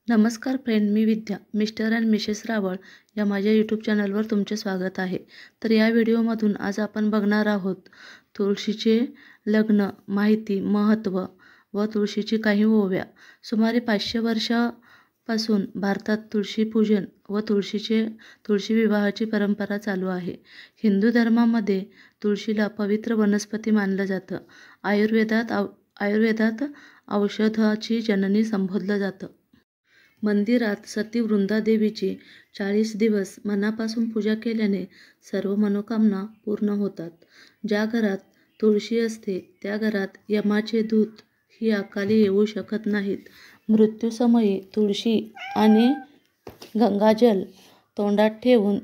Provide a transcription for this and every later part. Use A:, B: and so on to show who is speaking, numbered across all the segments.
A: नमस्कार friend, me Vidya. Mister and Mrs Rawal या माझ्या यूट्यूब चॅनलवर तुमचे स्वागत आहे. तर या व्हिडिओमधून आज आपण बघणार आहोत तुळशीचे लग्न, माहिती, महत्त्व व तुळशीची काही ओव्या. सुमारे 500 वर्षापासून भारतात तुळशी पूजन व तुळशी विवाहाची परंपरा चालू आहे. हिंदू धर्मामध्ये तुळशीला पवित्र वनस्पती मानलं जातं. आयुर्वेदात औषधाची जननी संबोधलं जातं. मंदिरात सती वृंदादेवीची 40 दिवस मनापासून पूजा केल्याने सर्व मनोकामना पूर्ण होतात. ज्या घरात तुळशी असते त्या घरात यमाचे दूत ही अकाली येऊ शकत नाहीत. मृत्यूसमयी तुळशी आणि गंगाजल तोंडात ठेवून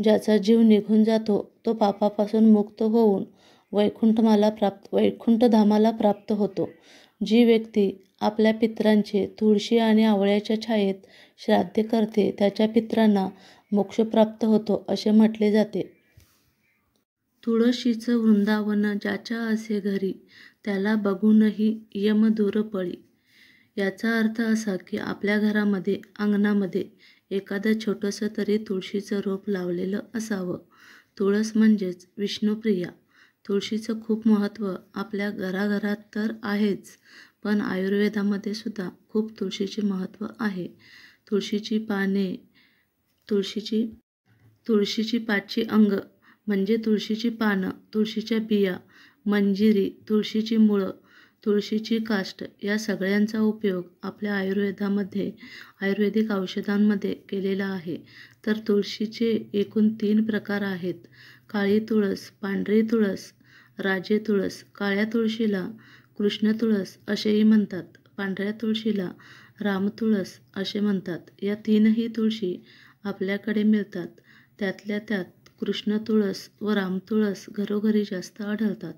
A: ज्याचा जीव निघून जातो तो पापापासून मुक्त होऊन वैकुंठधामाला प्राप्त होतो. जी व्यक्ती आपल्या पितरांचे तुळशी आणि आवळ्याच्या छायेत श्राद्ध करते त्याच्या पितरांना मोक्ष प्राप्त होतो असे म्हटले जाते. तुळशीचं वृंदावन ज्याच्या असे घरी, त्याला बघूनही यम दूर पळी. याचा अर्थ असा की आपल्या घरामध्ये, अंगणामध्ये एखादं छोटंसं तरी तुळशीचं रोप लावलेलं असावं. तुळस म्हणजेच विष्णुप्रिया. तुळशीचं खूप महत्त्व आपल्या घराघरात तर आहेच, पण आयुर्वेदामध्ये सुद्धा खूप तुळशीचे महत्त्व आहे. तुळशीची पाने, तुळशीची पाची अंग म्हणजे तुळशीची पानं, तुळशीच्या बिया, मंजिरी, तुळशीची मुळं, तुळशीची काष्ट या सगळ्यांचा उपयोग आपल्या आयुर्वेदिक औषधांमध्ये केलेला आहे. तर तुळशीचे एकूण 3 प्रकार आहेत: काळी तुळस, पांढरी तुळस, राजे तुळस. काळ्या तुळशीला कृष्ण तुळस असेही म्हणतात. पांढऱ्या तुळशीला रामतुळस असे म्हणतात. या 3ही तुळशी आपल्याकडे मिळतात. त्यातल्या त्यात कृष्ण तुळस व रामतुळस घरोघरी जास्त आढळतात.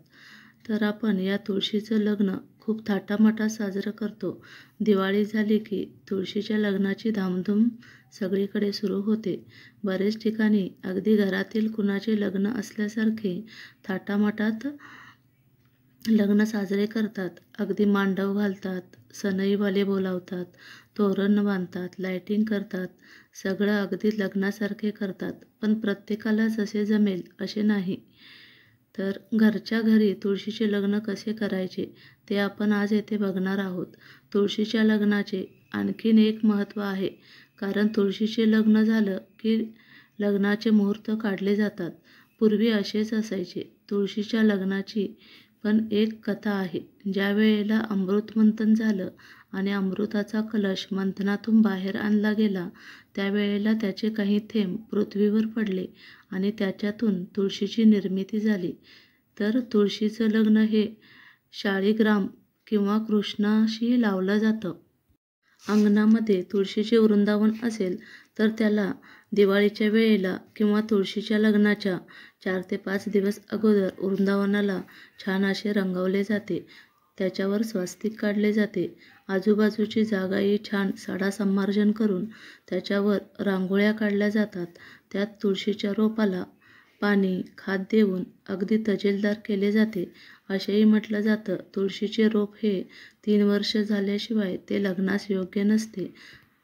A: तर आपण या तुळशीचं लग्न खूप थाटामाटात साजरं करतो. दिवाळी झाली की तुळशीच्या लग्नाची धामधूम सगळीकडे सुरू होते. बरेच ठिकाणी अगदी घरातील कुणाचे लग्न असल्यासारखे थाटामाटात लग्न साजरे करतात. अगदी मांडव घालतात, सनईवाले बोलावतात, तोरण बांधतात, लायटिंग करतात. सगळं अगदी लग्नासारखे करतात. पण प्रत्येकाला जसे जमेल असे नाही. तर घरच्या घरी तुळशीचे लग्न कसे करायचे ते आपण आज येथे बघणार आहोत. तुळशीच्या लग्नाचे आणखीन एक महत्त्व आहे, कारण तुळशीचे लग्न झालं की लग्नाचे मुहूर्त काढले जातात. पूर्वी असेच असायचे. तुळशीच्या लग्नाची पण एक कथा आहे. ज्या वेळेला अमृतमंथन झालं आणि अमृताचा कलश मंथनातून बाहेर आणला गेला, त्यावेळेला त्याचे काही थेंब पृथ्वीवर पडले आणि त्याच्यातून तुळशीची निर्मिती झाली. तर तुळशीचं लग्न हे शाळीग्राम किंवा कृष्णाशी लावलं जातं. अंगणामध्ये तुळशीचे वृंदावन असेल तर त्याला दिवाळीच्या वेळेला किंवा तुळशीच्या लग्नाच्या 4 ते 5 दिवस अगोदर वृंदावनाला छान असे रंगवले जाते. त्याच्यावर स्वास्तिक काढले जाते. आजूबाजूची जागाही छान साडासंमार्जन करून त्याच्यावर रांगोळ्या काढल्या जातात. त्यात तुळशीच्या रोपाला पाणी, खाद देऊन अगदी तजेलदार केले जाते. असेही म्हटलं जातं, तुळशीचे रोप हे 3 वर्ष झाल्याशिवाय ते लग्नास योग्य नसते.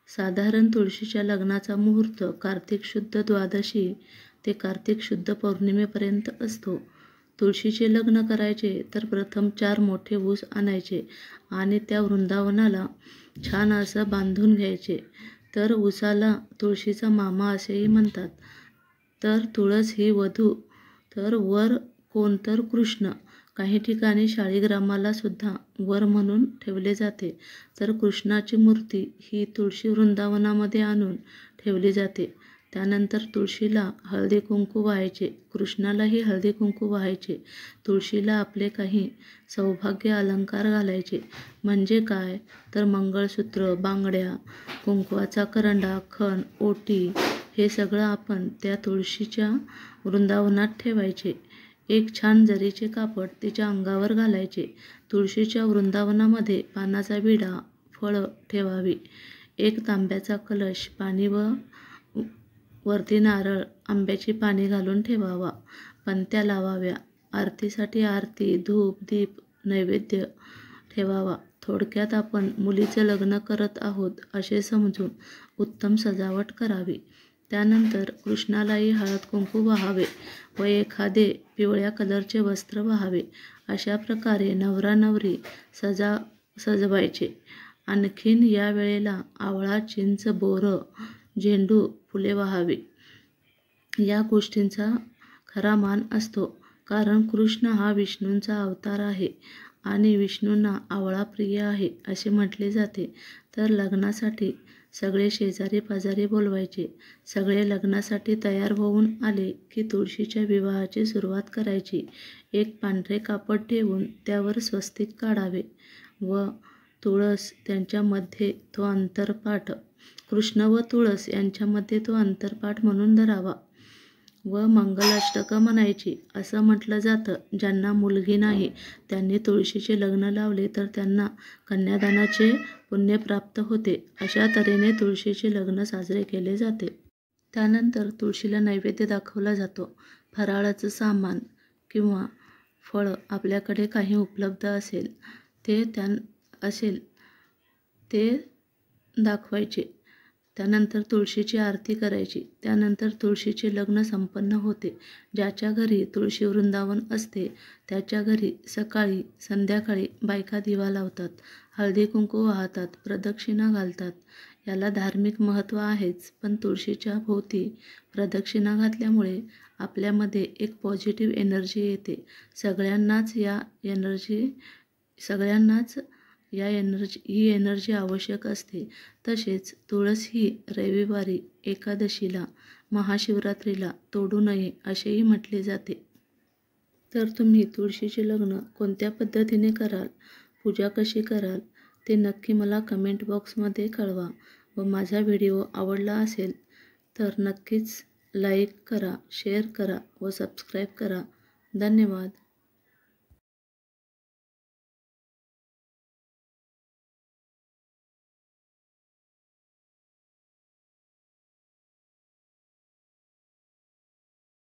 A: साधारण तुळशीच्या लग्नाचा मुहूर्त कार्तिक शुद्ध द्वादशी ते कार्तिक शुद्ध पौर्णिमेपर्यंत असतो. तुळशीचे लग्न करायचे तर प्रथम 4 मोठे ऊस आणायचे आणि त्या वृंदावनाला छान असं बांधून घ्यायचे. तर ऊसाला तुळशीचा मामा असेही म्हणतात. तर तुळस ही वधू, तर वर कोण तर कृष्ण. काही ठिकाणी शाळीग्रामाला सुद्धा वर म्हणून ठेवले जाते. तर कृष्णाची मूर्ती ही तुळशी वृंदावनामध्ये आणून ठेवली जाते. त्यानंतर तुळशीला हळदी कुंकू वाहायचे, कृष्णालाही हळदी कुंकू वाहायचे. तुळशीला आपले काही सौभाग्य अलंकार घालायचे. म्हणजे काय तर मंगळसूत्र, बांगड्या, कुंकवाचा करंडा, खण, ओटी हे सगळं आपण त्या तुळशीच्या वृंदावनात ठेवायचे. एक छान जरीचे कापड तिच्या अंगावर घालायचे. तुळशीच्या वृंदावनामध्ये पानाचा विडा, फळं ठेवावी. एक तांब्याचा कलश, पाणी व वरती नारळ, आंब्याची पाने घालून ठेवावा. पंत्या लावाव्या. आरतीसाठी आरती, धूप, दीप, नैवेद्य ठेवावा. थोडक्यात आपण मुलीचं लग्न करत आहोत असे समजून उत्तम सजावट करावी. त्यानंतर कृष्णालाही हळद कुंकू वाहावे व एखादे पिवळ्या कलरचे वस्त्र वाहावे. अशा प्रकारे नवरा नवरी सजवायचे. आणखीन या वेळेला आवळा, चिंच, बोरं, झेंडू फुले वाहावी. या गोष्टींचा खरा मान असतो, कारण कृष्ण हा विष्णूंचा अवतार आहे आणि विष्णूंना आवळा प्रिय आहे असे म्हटले जाते. तर लग्नासाठी सगळे शेजारी पाजारी बोलवायचे. सगळे लग्नासाठी तयार होऊन आले की तुळशीच्या विवाहाची सुरुवात करायची. एक पांढरे कापड ठेवून त्यावर स्वस्तिक काढावे व तुळस त्यांच्यामध्ये तो अंतरपाठ, कृष्ण व तुळस यांच्यामध्ये तो अंतरपाठ म्हणून धरावा व मंगलाष्टकं म्हणायची. असं म्हटलं जातं, ज्यांना मुलगी नाही त्यांनी तुळशीचे लग्न लावले तर त्यांना कन्यादानाचे पुण्य प्राप्त होते. अशा तऱ्हेने तुळशीचे लग्न साजरे केले जाते. त्यानंतर तुळशीला नैवेद्य दाखवला जातो. फराळाचं सामान किंवा फळं आपल्याकडे काही उपलब्ध असेल ते दाखवायचे. त्यानंतर तुळशीची आरती करायची. त्यानंतर तुळशीचे लग्न संपन्न होते. ज्याच्या घरी तुळशी वृंदावन असते त्याच्या घरी सकाळी संध्याकाळी बायका दिवा लावतात, हळदी कुंकू वाहतात, प्रदक्षिणा घालतात. याला धार्मिक महत्त्व आहेच, पण तुळशीच्या भोवती प्रदक्षिणा घातल्यामुळे आपल्यामध्ये एक पॉझिटिव्ह एनर्जी येते. सगळ्यांनाच ही एनर्जी आवश्यक असते. तसेच तुळस ही रविवारी, एकादशीला, महाशिवरात्रीला तोडू नये असेही म्हटले जाते. तर तुम्ही तुळशीचे लग्न कोणत्या पद्धतीने कराल, पूजा कशी कराल ते नक्की मला कमेंट बॉक्समध्ये कळवा. व माझा व्हिडिओ आवडला असेल तर नक्कीच लाईक करा, शेअर करा व सबस्क्राईब करा. धन्यवाद.